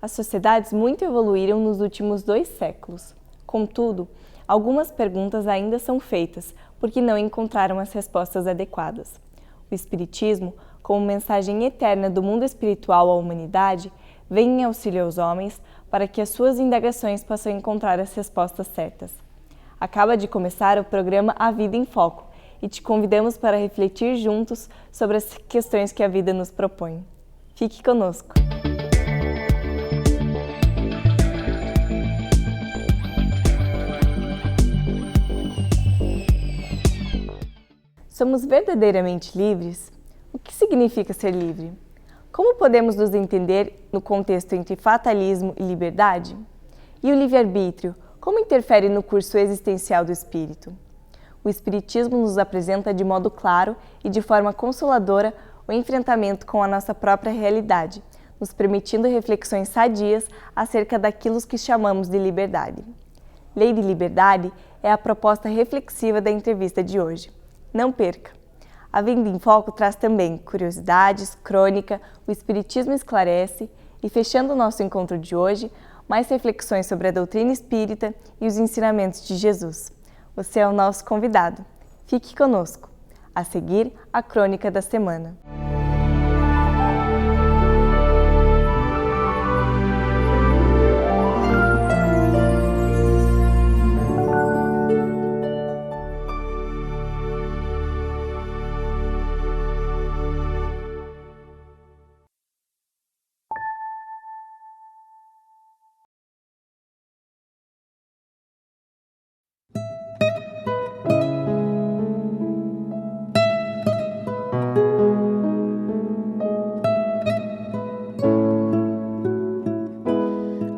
As sociedades muito evoluíram nos últimos 2 séculos. Contudo, algumas perguntas ainda são feitas porque não encontraram as respostas adequadas. O Espiritismo, como mensagem eterna do mundo espiritual à humanidade, vem em auxílio aos homens para que as suas indagações possam encontrar as respostas certas. Acaba de começar o programa A Vida em Foco e te convidamos para refletir juntos sobre as questões que a vida nos propõe. Fique conosco! Somos verdadeiramente livres? O que significa ser livre? Como podemos nos entender no contexto entre fatalismo e liberdade? E o livre-arbítrio, como interfere no curso existencial do espírito? O Espiritismo nos apresenta de modo claro e de forma consoladora o enfrentamento com a nossa própria realidade, nos permitindo reflexões sadias acerca daquilo que chamamos de liberdade. Lei de Liberdade é a proposta reflexiva da entrevista de hoje. Não perca! A Vida em Foco traz também curiosidades, crônica, o Espiritismo esclarece e, fechando o nosso encontro de hoje, mais reflexões sobre a doutrina espírita e os ensinamentos de Jesus. Você é o nosso convidado. Fique conosco. A seguir, a crônica da semana.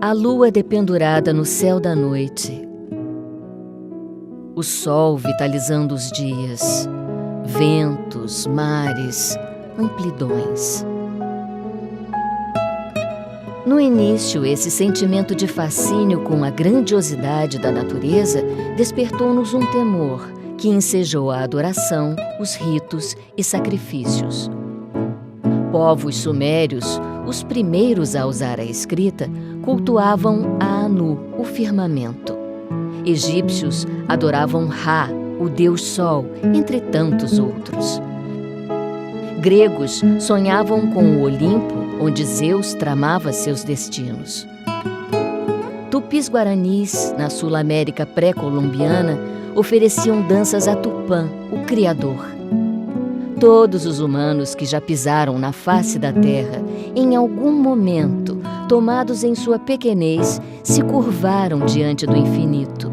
A lua dependurada no céu da noite, o sol vitalizando os dias, ventos, mares, amplidões. No início, esse sentimento de fascínio com a grandiosidade da natureza despertou-nos um temor que ensejou a adoração, os ritos e sacrifícios. Povos sumérios, os primeiros a usar a escrita, cultuavam a Anu, o firmamento. Egípcios adoravam Ra, o deus Sol, entre tantos outros. Gregos sonhavam com o Olimpo, onde Zeus tramava seus destinos. Tupis-guaranis, na Sul-América pré-colombiana, ofereciam danças a Tupã, o Criador. Todos os humanos que já pisaram na face da terra, em algum momento, tomados em sua pequenez, se curvaram diante do infinito.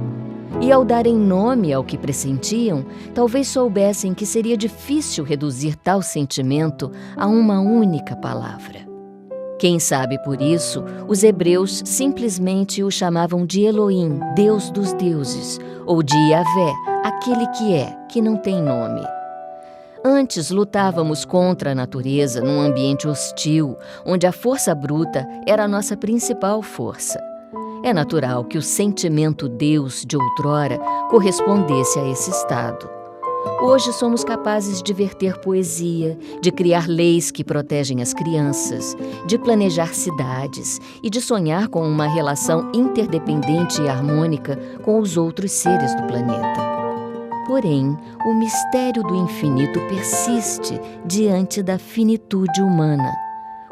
E ao darem nome ao que pressentiam, talvez soubessem que seria difícil reduzir tal sentimento a uma única palavra. Quem sabe por isso, os hebreus simplesmente o chamavam de Elohim, Deus dos deuses, ou de Yahvé, aquele que não tem nome. Antes lutávamos contra a natureza num ambiente hostil, onde a força bruta era a nossa principal força. É natural que o sentimento Deus de outrora correspondesse a esse estado. Hoje somos capazes de verter poesia, de criar leis que protegem as crianças, de planejar cidades e de sonhar com uma relação interdependente e harmônica com os outros seres do planeta. Porém, o mistério do infinito persiste diante da finitude humana.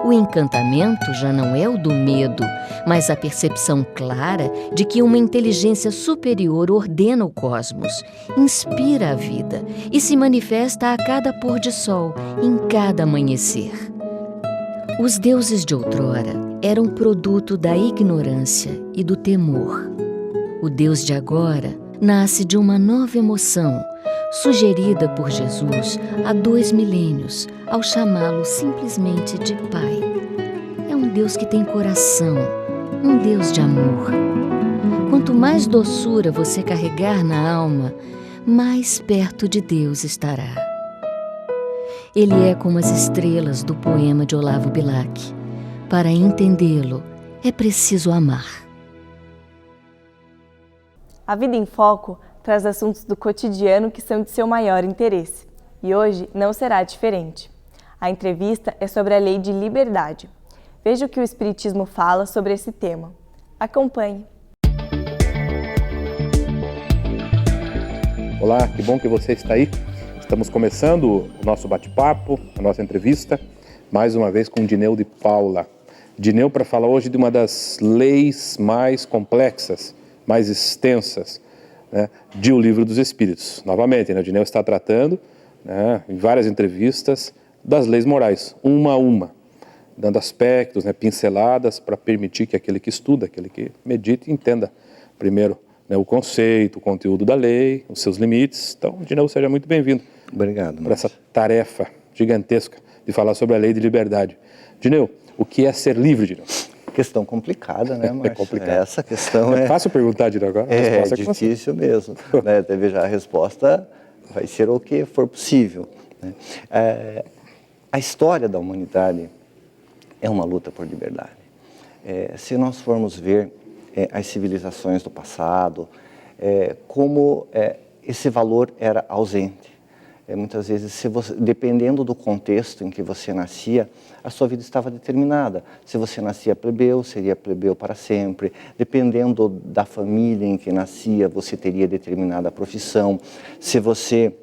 O encantamento já não é o do medo, mas a percepção clara de que uma inteligência superior ordena o cosmos, inspira a vida e se manifesta a cada pôr de sol, em cada amanhecer. Os deuses de outrora eram produto da ignorância e do temor. O Deus de agora nasce de uma nova emoção, sugerida por Jesus há 2 milênios, ao chamá-lo simplesmente de Pai. É um Deus que tem coração, um Deus de amor. Quanto mais doçura você carregar na alma, mais perto de Deus estará. Ele é como as estrelas do poema de Olavo Bilac. Para entendê-lo, é preciso amar. A Vida em Foco traz assuntos do cotidiano que são de seu maior interesse. E hoje não será diferente. A entrevista é sobre a Lei de Liberdade. Veja o que o Espiritismo fala sobre esse tema. Acompanhe! Olá, que bom que você está aí. Estamos começando o nosso bate-papo, a nossa entrevista, mais uma vez com Dineu de Paula. Dineu para falar hoje de uma das leis mais complexas, mais extensas, né, de O Livro dos Espíritos. Novamente, né, o Dineu está tratando, né, em várias entrevistas, das leis morais, uma a uma, dando aspectos, né, pinceladas para permitir que aquele que estuda, aquele que medita, entenda primeiro, né, o conceito, o conteúdo da lei, os seus limites. Então, Dineu, seja muito bem-vindo. Obrigado. Por essa tarefa gigantesca de falar sobre a lei de liberdade. Dineu, o que é ser livre, Dineu? Questão complicada, né, Márcio? É complicado. Essa questão é fácil perguntar, Dineu, agora? É difícil mesmo. Né? Veja, a resposta vai ser o que for possível. Né? A história da humanidade é uma luta por liberdade. Se nós formos ver as civilizações do passado, como esse valor era ausente. Muitas vezes, dependendo do contexto em que você nascia, a sua vida estava determinada. Se você nascia plebeu, seria plebeu para sempre. Dependendo da família em que nascia, você teria determinada profissão. Se você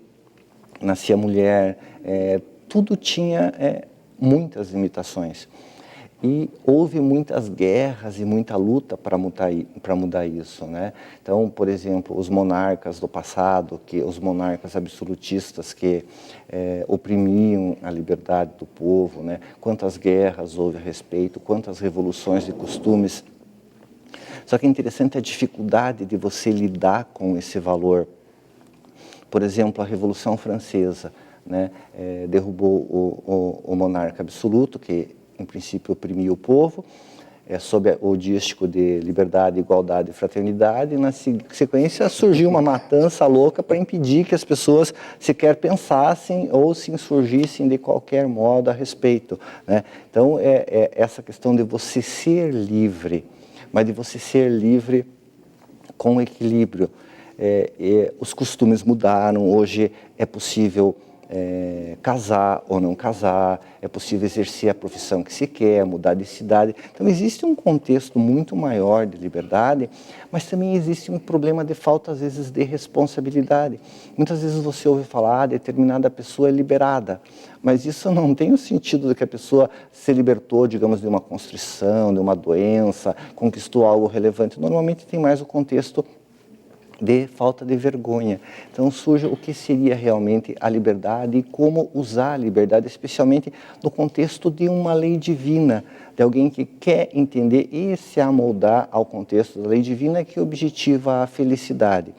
nascia mulher, tudo tinha muitas limitações. E houve muitas guerras e muita luta para mudar isso, né? Então, por exemplo, os monarcas do passado, os monarcas absolutistas que oprimiam a liberdade do povo, né? Quantas guerras houve a respeito, quantas revoluções de costumes. Só que é interessante a dificuldade de você lidar com esse valor. Por exemplo, a Revolução Francesa, né? Derrubou o monarca absoluto, que em princípio oprimia o povo, sob o dístico de liberdade, igualdade e fraternidade, e na sequência surgiu uma matança louca para impedir que as pessoas sequer pensassem ou se insurgissem de qualquer modo a respeito, né? Então, essa questão de você ser livre, mas de você ser livre com equilíbrio. Os costumes mudaram, hoje é possível casar ou não casar, é possível exercer a profissão que se quer, mudar de cidade. Então existe um contexto muito maior de liberdade, mas também existe um problema de falta, às vezes, de responsabilidade. Muitas vezes você ouve falar, determinada pessoa é liberada, mas isso não tem o sentido de que a pessoa se libertou, digamos, de uma constrição, de uma doença, conquistou algo relevante. Normalmente tem mais o contexto de falta de vergonha. Então surge o que seria realmente a liberdade e como usar a liberdade, especialmente no contexto de uma lei divina, de alguém que quer entender e se amoldar ao contexto da lei divina que objetiva a felicidade.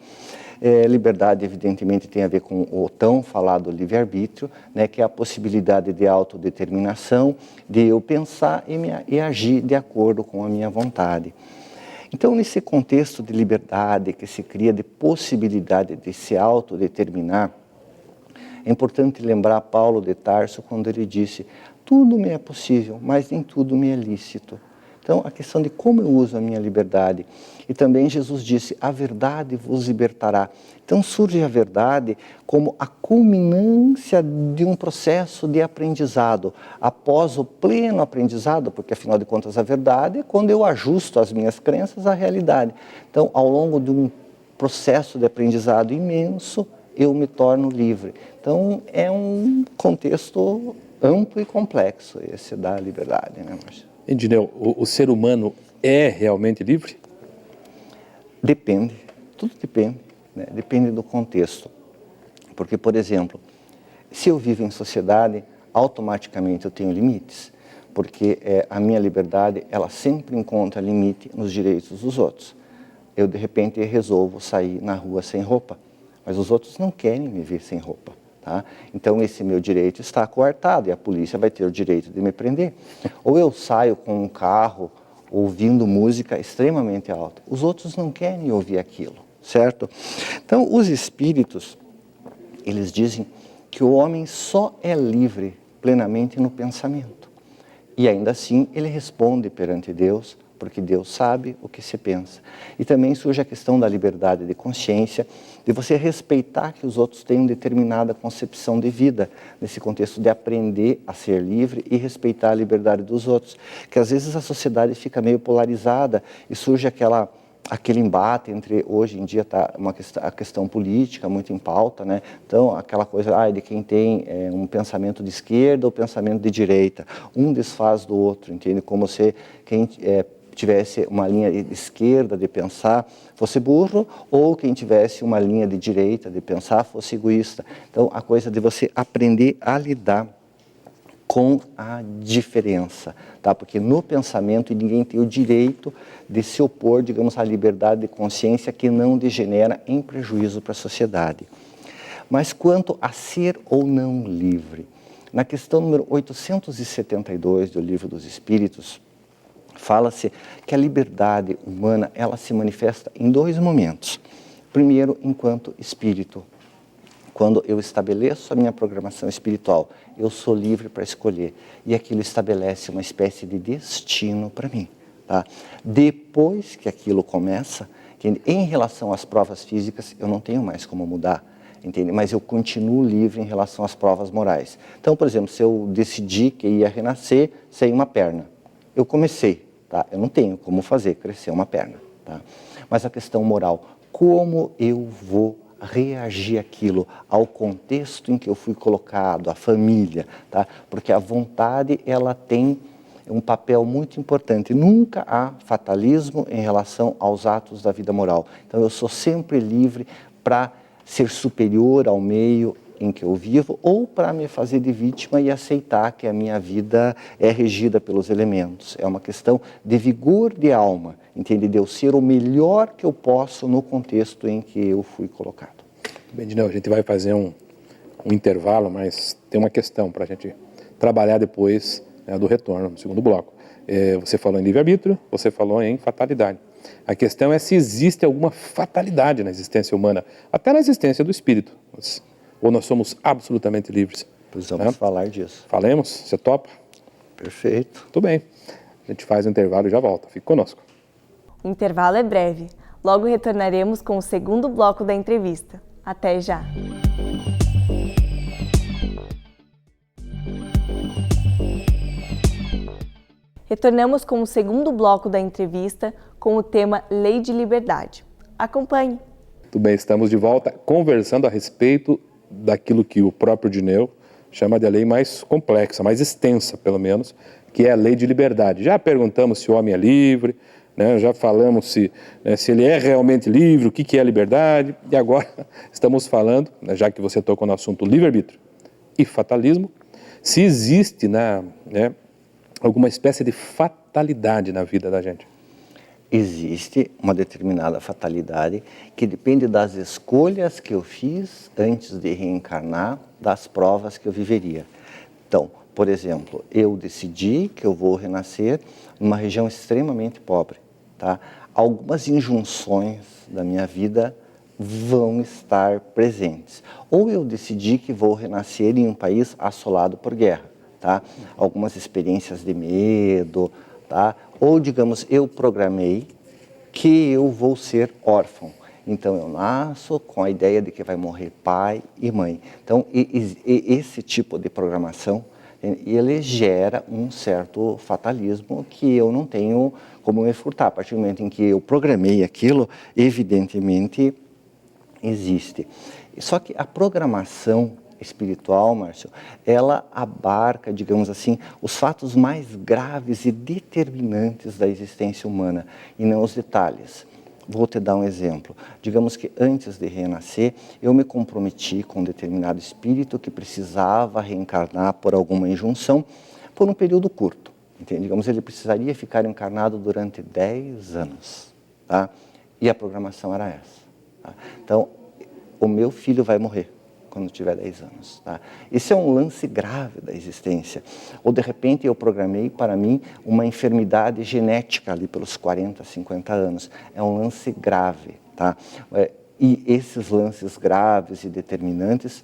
Liberdade, evidentemente, tem a ver com o tão falado livre-arbítrio, né, que é a possibilidade de autodeterminação, de eu pensar e agir de acordo com a minha vontade. Então, nesse contexto de liberdade que se cria, de possibilidade de se autodeterminar, é importante lembrar Paulo de Tarso quando ele disse: tudo me é possível, mas nem tudo me é lícito. Então, a questão de como eu uso a minha liberdade. E também Jesus disse: a verdade vos libertará. Então, surge a verdade como a culminância de um processo de aprendizado. Após o pleno aprendizado, porque, afinal de contas, a verdade é quando eu ajusto as minhas crenças à realidade. Então, ao longo de um processo de aprendizado imenso, eu me torno livre. Então, é um contexto amplo e complexo esse da liberdade, né, Márcio? E, Dineu, o ser humano é realmente livre? Depende, tudo depende, né? Depende do contexto. Porque, por exemplo, se eu vivo em sociedade, automaticamente eu tenho limites, porque a minha liberdade, ela sempre encontra limite nos direitos dos outros. Eu, de repente, resolvo sair na rua sem roupa, mas os outros não querem me ver sem roupa. Tá? Então, esse meu direito está coartado e a polícia vai ter o direito de me prender. Ou eu saio com um carro ouvindo música extremamente alta. Os outros não querem ouvir aquilo, certo? Então, os espíritos, eles dizem que o homem só é livre plenamente no pensamento. E ainda assim ele responde perante Deus, porque Deus sabe o que se pensa. E também surge a questão da liberdade de consciência, de você respeitar que os outros tenham determinada concepção de vida, nesse contexto de aprender a ser livre e respeitar a liberdade dos outros. Que às vezes a sociedade fica meio polarizada e surge aquele embate entre, hoje em dia está a questão política muito em pauta, né? Então aquela coisa de quem tem um pensamento de esquerda ou pensamento de direita, um desfaz do outro, entende? Como se quem tivesse uma linha de esquerda de pensar fosse burro, ou quem tivesse uma linha de direita de pensar fosse egoísta. Então a coisa de você aprender a lidar com a diferença, tá? Porque no pensamento ninguém tem o direito de se opor, digamos, à liberdade de consciência que não degenera em prejuízo para a sociedade. Mas quanto a ser ou não livre, na questão número 872 do Livro dos Espíritos, fala-se que a liberdade humana ela se manifesta em dois momentos. Primeiro, enquanto espírito. Quando eu estabeleço a minha programação espiritual, eu sou livre para escolher. E aquilo estabelece uma espécie de destino para mim. Tá? Depois que aquilo começa, entende? Em relação às provas físicas, eu não tenho mais como mudar. Entende? Mas eu continuo livre em relação às provas morais. Então, por exemplo, se eu decidi que ia renascer sem uma perna, eu comecei. Tá? Eu não tenho como fazer crescer uma perna. Tá? Mas a questão moral, como eu vou reagir àquilo, ao contexto em que eu fui colocado, a família, tá? Porque a vontade ela tem um papel muito importante. Nunca há fatalismo em relação aos atos da vida moral. Então eu sou sempre livre para ser superior ao meio em que eu vivo ou para me fazer de vítima e aceitar que a minha vida é regida pelos elementos. É uma questão de vigor de alma, entende? De eu ser o melhor que eu posso no contexto em que eu fui colocado. Bem, Dineu, a gente vai fazer um intervalo, mas tem uma questão para a gente trabalhar depois do retorno, no segundo bloco. Você falou em livre-arbítrio, você falou em fatalidade. A questão é se existe alguma fatalidade na existência humana, até na existência do espírito. Ou nós somos absolutamente livres? Precisamos falar disso. Falemos? Você topa? Perfeito. Tudo bem. A gente faz o intervalo e já volta. Fique conosco. O intervalo é breve. Logo retornaremos com o segundo bloco da entrevista. Até já! Retornamos com o segundo bloco da entrevista com o tema Lei de Liberdade. Acompanhe! Tudo bem, estamos de volta conversando a respeito daquilo que o próprio Dineu chama de a lei mais complexa, mais extensa pelo menos, que é a lei de liberdade. Já perguntamos se o homem é livre, né? Já falamos se ele é realmente livre, o que é liberdade, e agora estamos falando, já que você tocou no assunto livre-arbítrio e fatalismo, se existe alguma espécie de fatalidade na vida da gente. Existe uma determinada fatalidade que depende das escolhas que eu fiz antes de reencarnar, das provas que eu viveria. Então, por exemplo, eu decidi que eu vou renascer numa região extremamente pobre. Tá? Algumas injunções da minha vida vão estar presentes. Ou eu decidi que vou renascer em um país assolado por guerra. Tá? Algumas experiências de medo, tá? Ou, digamos, eu programei que eu vou ser órfão. Então, eu nasço com a ideia de que vai morrer pai e mãe. Então, esse tipo de programação, ele gera um certo fatalismo que eu não tenho como me furtar. A partir do momento em que eu programei aquilo, evidentemente, existe. Só que a programação espiritual, Márcio, ela abarca, digamos assim, os fatos mais graves e determinantes da existência humana, e não os detalhes. Vou te dar um exemplo. Digamos que antes de renascer, eu me comprometi com um determinado espírito que precisava reencarnar por alguma injunção por um período curto. Entende? Digamos, ele precisaria ficar encarnado durante 10 anos. Tá? E a programação era essa. Tá? Então, o meu filho vai morrer quando tiver 10 anos. Tá? Isso é um lance grave da existência. Ou, de repente, eu programei para mim uma enfermidade genética ali pelos 40, 50 anos. É um lance grave. Tá? E esses lances graves e determinantes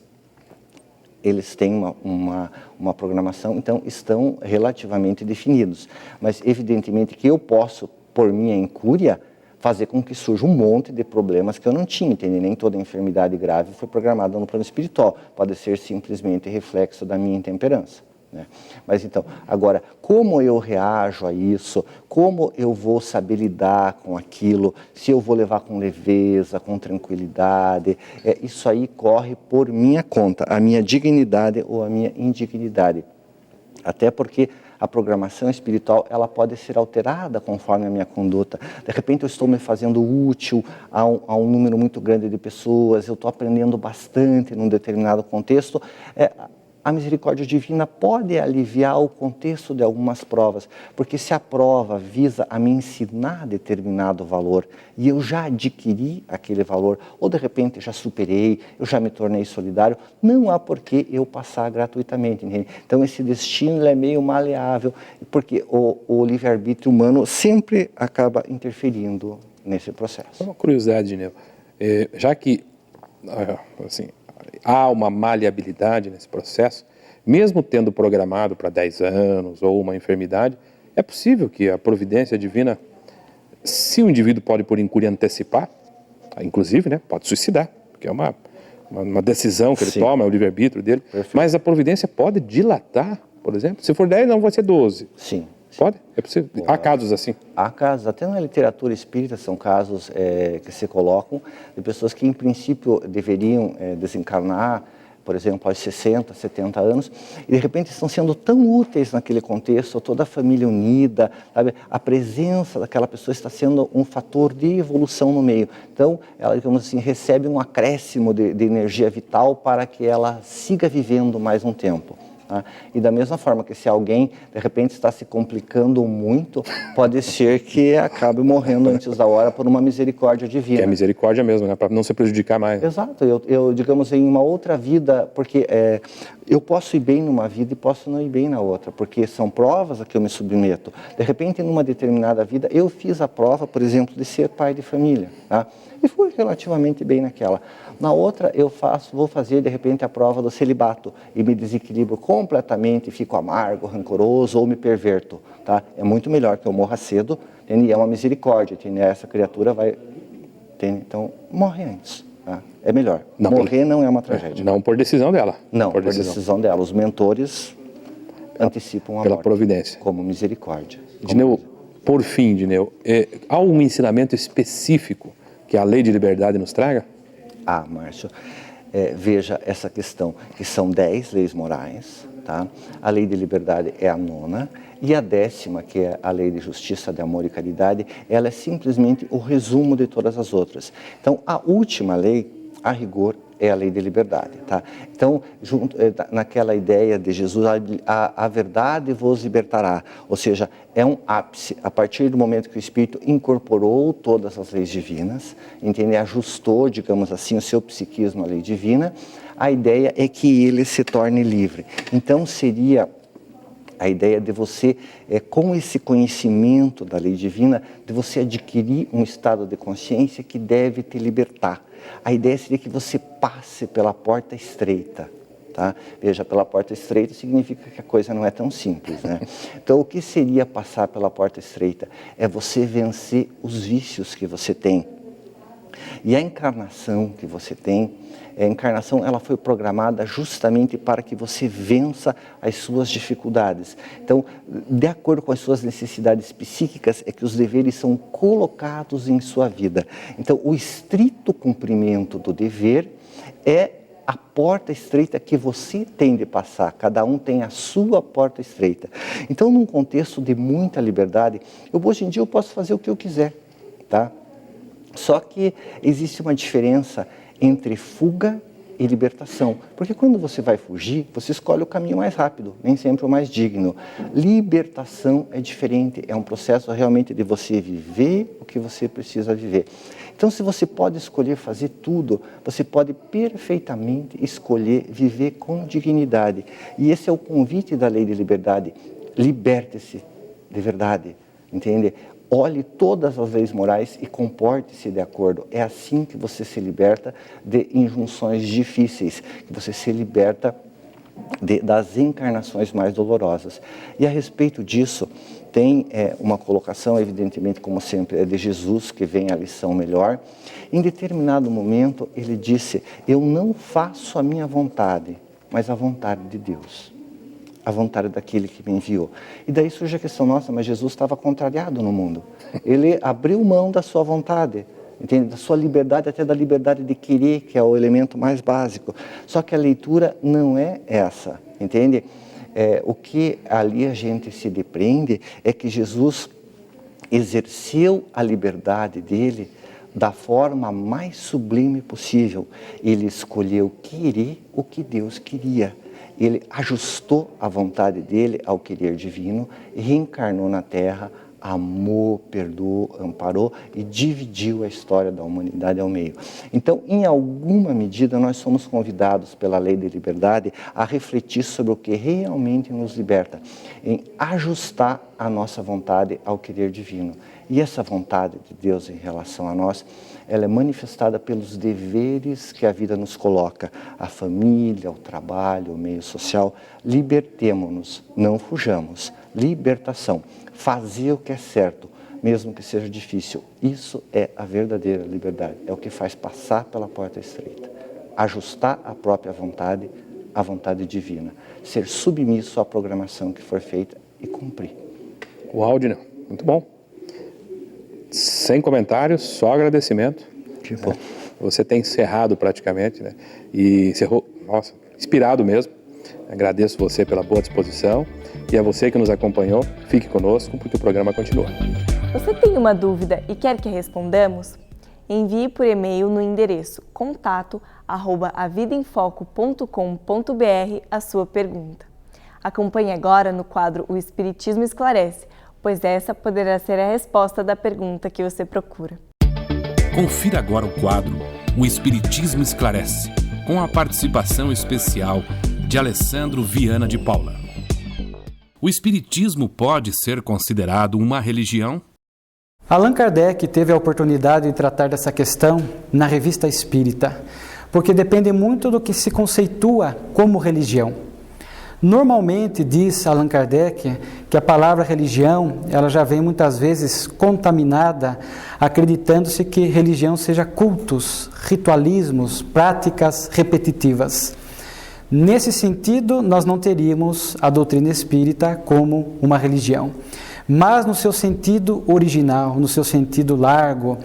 eles têm uma programação, então estão relativamente definidos. Mas evidentemente que eu posso, por minha incúria, fazer com que surja um monte de problemas que eu não tinha, entende? Nem toda enfermidade grave foi programada no plano espiritual, pode ser simplesmente reflexo da minha intemperança, né? Mas então, agora, como eu reajo a isso, como eu vou saber lidar com aquilo, se eu vou levar com leveza, com tranquilidade, isso aí corre por minha conta, a minha dignidade ou a minha indignidade. Até porque a programação espiritual, ela pode ser alterada conforme a minha conduta. De repente eu estou me fazendo útil a um número muito grande de pessoas, eu estou aprendendo bastante num determinado contexto. A misericórdia divina pode aliviar o contexto de algumas provas, porque se a prova visa a me ensinar determinado valor e eu já adquiri aquele valor, ou de repente já superei, eu já me tornei solidário, não há por que eu passar gratuitamente, entende? Então esse destino é meio maleável, porque o livre-arbítrio humano sempre acaba interferindo nesse processo. Uma curiosidade, Dineu, já que assim, há uma maleabilidade nesse processo, mesmo tendo programado para 10 anos ou uma enfermidade, é possível que a providência divina, se o indivíduo pode por incúria antecipar, inclusive, né, pode suicidar, porque é uma decisão que ele toma, é o livre-arbítrio dele, Perfeito. Mas a providência pode dilatar, por exemplo, se for 10 não vai ser 12. Sim. Pode? É possível? Há casos assim? Há casos, até na literatura espírita, são casos que se colocam de pessoas que, em princípio, deveriam desencarnar, por exemplo, aos 60, 70 anos, e de repente estão sendo tão úteis naquele contexto, toda a família unida, sabe? A presença daquela pessoa está sendo um fator de evolução no meio. Então, ela, digamos assim, recebe um acréscimo de energia vital para que ela siga vivendo mais um tempo. E da mesma forma que se alguém, de repente, está se complicando muito, pode ser que acabe morrendo antes da hora por uma misericórdia divina. Que é misericórdia mesmo, né? Para não se prejudicar mais. Exato. Eu, digamos, em uma outra vida, porque eu posso ir bem numa vida e posso não ir bem na outra, porque são provas a que eu me submeto. De repente, numa determinada vida, eu fiz a prova, por exemplo, de ser pai de família, tá? E fui relativamente bem naquela. Na outra, vou fazer, de repente, a prova do celibato e me desequilibro completamente, fico amargo, rancoroso ou me perverto, tá? É muito melhor que eu morra cedo, entende? E é uma misericórdia, entende? Essa criatura vai... Entende? Então, morre antes, tá? É melhor. Morrer não é uma tragédia. Não por decisão dela. Não, por decisão dela. Os mentores antecipam a pela morte. Providência. Como misericórdia. Dineu, por fim, Dineu, há um ensinamento específico que a lei de liberdade nos traga? Márcio, veja essa questão, que são 10 leis morais, tá? A lei de liberdade é a 9ª, e a 10ª, que é a lei de justiça, de amor e caridade, ela é simplesmente o resumo de todas as outras. Então, a última lei, a rigor, é a lei de liberdade, tá? Então, naquela ideia de Jesus, a verdade vos libertará, ou seja, é um ápice, a partir do momento que o Espírito incorporou todas as leis divinas, entende? Ajustou, digamos assim, o seu psiquismo à lei divina, a ideia é que ele se torne livre. Então, seria a ideia de você, com esse conhecimento da lei divina, de você adquirir um estado de consciência que deve te libertar. A ideia seria que você passe pela porta estreita, tá? Veja, pela porta estreita significa que a coisa não é tão simples, né? Então, o que seria passar pela porta estreita? É você vencer os vícios que você tem. E a encarnação que você tem, a encarnação ela foi programada justamente para que você vença as suas dificuldades. Então, de acordo com as suas necessidades psíquicas, é que os deveres são colocados em sua vida. Então, o estrito cumprimento do dever é a porta estreita que você tem de passar. Cada um tem a sua porta estreita. Então, num contexto de muita liberdade, hoje em dia eu posso fazer o que eu quiser, tá? Só que existe uma diferença entre fuga e libertação. Porque quando você vai fugir, você escolhe o caminho mais rápido, nem sempre o mais digno. Libertação é diferente, é um processo realmente de você viver o que você precisa viver. Então, se você pode escolher fazer tudo, você pode perfeitamente escolher viver com dignidade. E esse é o convite da lei de liberdade. Liberte-se de verdade, entende? Olhe todas as leis morais e comporte-se de acordo. É assim que você se liberta de injunções difíceis, que você se liberta das encarnações mais dolorosas. E a respeito disso, tem uma colocação, evidentemente, como sempre, é de Jesus, que vem a lição melhor. Em determinado momento, ele disse: eu não faço a minha vontade, mas a vontade de Deus, a vontade daquele que me enviou. E daí surge a questão, nossa, mas Jesus estava contrariado no mundo. Ele abriu mão da sua vontade, entende? Da sua liberdade, até da liberdade de querer, que é o elemento mais básico. Só que a leitura não é essa, entende? O que ali a gente se depreende é que Jesus exerceu a liberdade dele da forma mais sublime possível. Ele escolheu querer o que Deus queria. Ele ajustou a vontade dele ao querer divino, reencarnou na Terra, amou, perdoou, amparou e dividiu a história da humanidade ao meio. Então, em alguma medida, nós somos convidados pela lei de liberdade a refletir sobre o que realmente nos liberta, em ajustar a nossa vontade ao querer divino. E essa vontade de Deus em relação a nós, ela é manifestada pelos deveres que a vida nos coloca, a família, o trabalho, o meio social. Libertemo-nos, não fujamos. Libertação. Fazer o que é certo, mesmo que seja difícil. Isso é a verdadeira liberdade. É o que faz passar pela porta estreita. Ajustar a própria vontade à vontade divina. Ser submisso à programação que for feita e cumprir. Uau, Dineu. Muito bom. Sem comentários, só agradecimento. Tipo. Você tem encerrado praticamente, né? E encerrou, nossa, inspirado mesmo. Agradeço você pela boa disposição e a você que nos acompanhou. Fique conosco porque o programa continua. Você tem uma dúvida e quer que respondamos? Envie por e-mail no endereço contato@avidaemfoco.com.br a sua pergunta. Acompanhe agora no quadro O Espiritismo Esclarece, pois essa poderá ser a resposta da pergunta que você procura. Confira agora o quadro O Espiritismo Esclarece, com a participação especial de Alessandro Viana de Paula. O Espiritismo pode ser considerado uma religião? Allan Kardec teve a oportunidade de tratar dessa questão na Revista Espírita, porque depende muito do que se conceitua como religião. Normalmente, diz Allan Kardec, que a palavra religião ela já vem muitas vezes contaminada, acreditando-se que religião seja cultos, ritualismos, práticas repetitivas. Nesse sentido, nós não teríamos a doutrina espírita como uma religião. Mas no seu sentido original, no seu sentido largo,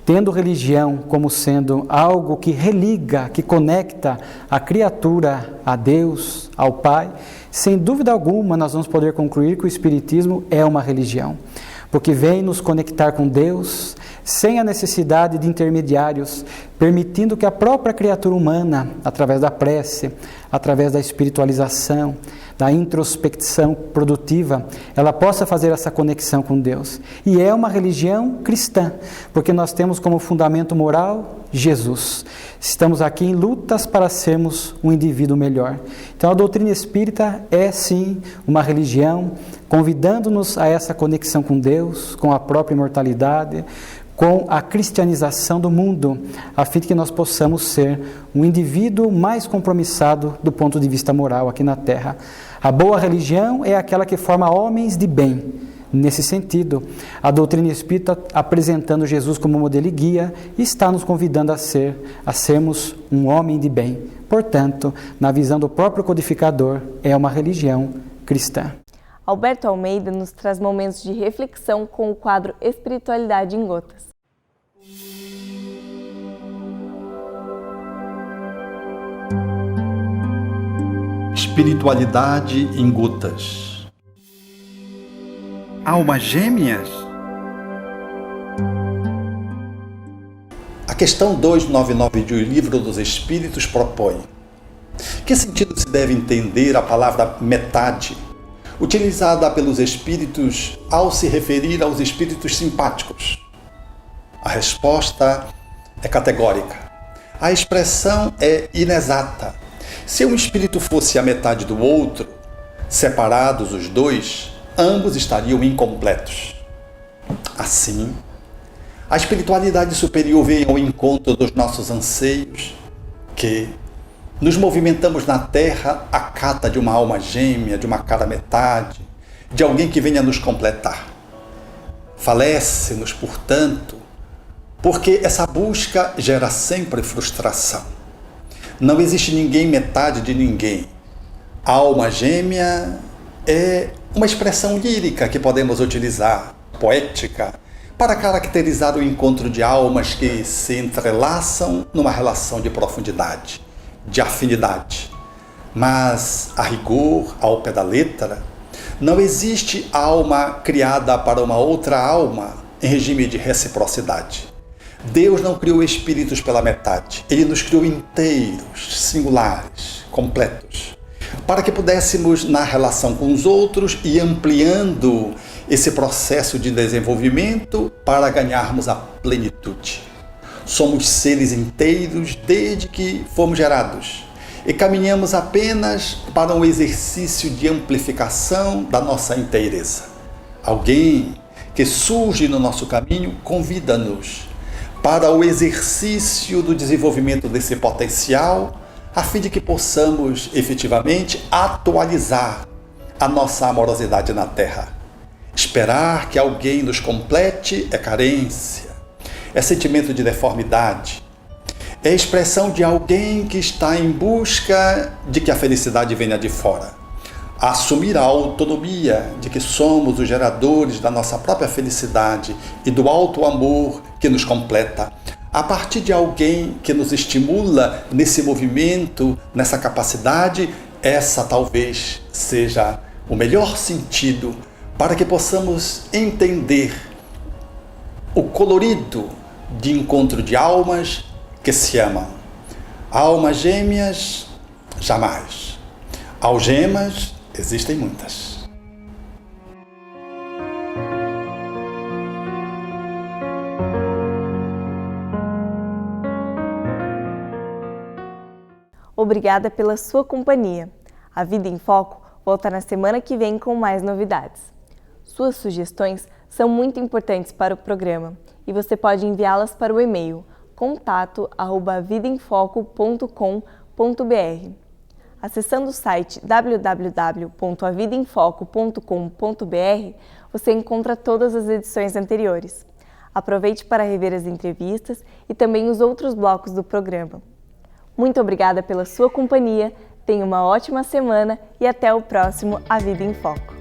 tendo religião como sendo algo que religa, que conecta a criatura a Deus, ao Pai, sem dúvida alguma nós vamos poder concluir que o Espiritismo é uma religião, porque vem nos conectar com Deus, sem a necessidade de intermediários, permitindo que a própria criatura humana, através da prece, através da espiritualização, da introspecção produtiva, ela possa fazer essa conexão com Deus. E é uma religião cristã, porque nós temos como fundamento moral Jesus. Estamos aqui em lutas para sermos um indivíduo melhor. Então a doutrina espírita é sim uma religião, convidando-nos a essa conexão com Deus, com a própria imortalidade, com a cristianização do mundo, a fim de que nós possamos ser um indivíduo mais compromissado do ponto de vista moral aqui na Terra. A boa religião é aquela que forma homens de bem. Nesse sentido, a doutrina espírita, apresentando Jesus como modelo e guia, está nos convidando a sermos um homem de bem. Portanto, na visão do próprio codificador, é uma religião cristã. Alberto Almeida nos traz momentos de reflexão com o quadro Espiritualidade em Gotas. Espiritualidade em gotas. Almas gêmeas? A questão 299 do Livro dos Espíritos propõe: que sentido se deve entender a palavra metade, utilizada pelos espíritos ao se referir aos espíritos simpáticos? A resposta é categórica. A expressão é inexata. Se um espírito fosse a metade do outro, separados os dois, ambos estariam incompletos. Assim, a espiritualidade superior vem ao encontro dos nossos anseios, que, Nos movimentamos na terra à cata de uma alma gêmea, de uma cara metade, de alguém que venha nos completar. Falece-nos, portanto, porque essa busca gera sempre frustração. Não existe ninguém metade de ninguém. A alma gêmea é uma expressão lírica que podemos utilizar, poética, para caracterizar o encontro de almas que se entrelaçam numa relação de profundidade, de afinidade. Mas, a rigor, ao pé da letra, não existe alma criada para uma outra alma em regime de reciprocidade. Deus não criou espíritos pela metade. Ele nos criou inteiros, singulares, completos, para que pudéssemos, na relação com os outros, ir ampliando esse processo de desenvolvimento para ganharmos a plenitude. Somos seres inteiros desde que fomos gerados e caminhamos apenas para um exercício de amplificação da nossa inteireza. Alguém que surge no nosso caminho convida-nos para o exercício do desenvolvimento desse potencial, a fim de que possamos efetivamente atualizar a nossa amorosidade na Terra. Esperar que alguém nos complete é carência, é sentimento de deformidade, é expressão de alguém que está em busca de que a felicidade venha de fora. Assumir a autonomia de que somos os geradores da nossa própria felicidade e do alto amor que nos completa, a partir de alguém que nos estimula nesse movimento, nessa capacidade, essa talvez seja o melhor sentido para que possamos entender o colorido de encontro de almas que se amam. Almas gêmeas, jamais. Algemas, existem muitas. Obrigada pela sua companhia. A Vida em Foco volta na semana que vem com mais novidades. Suas sugestões são muito importantes para o programa e você pode enviá-las para o e-mail contato@vidaemfoco.com.br. Acessando o site www.avidaemfoco.com.br, você encontra todas as edições anteriores. Aproveite para rever as entrevistas e também os outros blocos do programa. Muito obrigada pela sua companhia, tenha uma ótima semana e até o próximo A Vida em Foco.